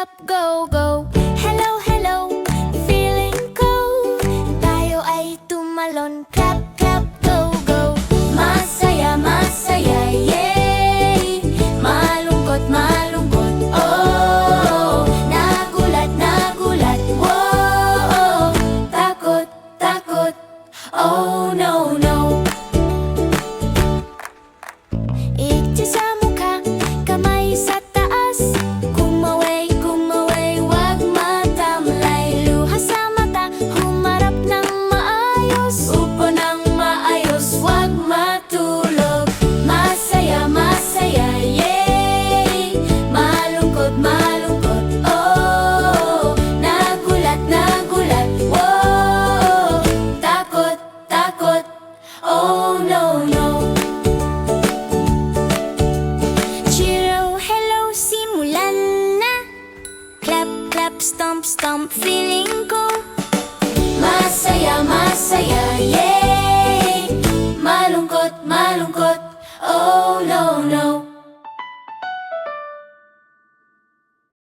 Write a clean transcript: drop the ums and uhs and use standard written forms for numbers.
clap, go, go. Hello, hello, feeling ko. Tayo ay tumalon, clap, clap, go, go. Masaya, masaya, yay. Malungkot, malungkot, oh. Nagulat, nagulat, whoa. Takot, takot, oh no, no. Ikti sa mukha, kamay sa taas. Kumaway, kumaway, wag matamlay. Luha sa mata, humarap ng maayos. Upo ng maayos, wag matulog. Masaya, masaya, yay. Malungkot, malungkot, oh. Nagulat, nagulat, whoa. Takot, takot, oh no, no. Chiro, hello, simulan na. Clap, clap, stomp, stomp, feeling ko. Masaya, masaya, yeah.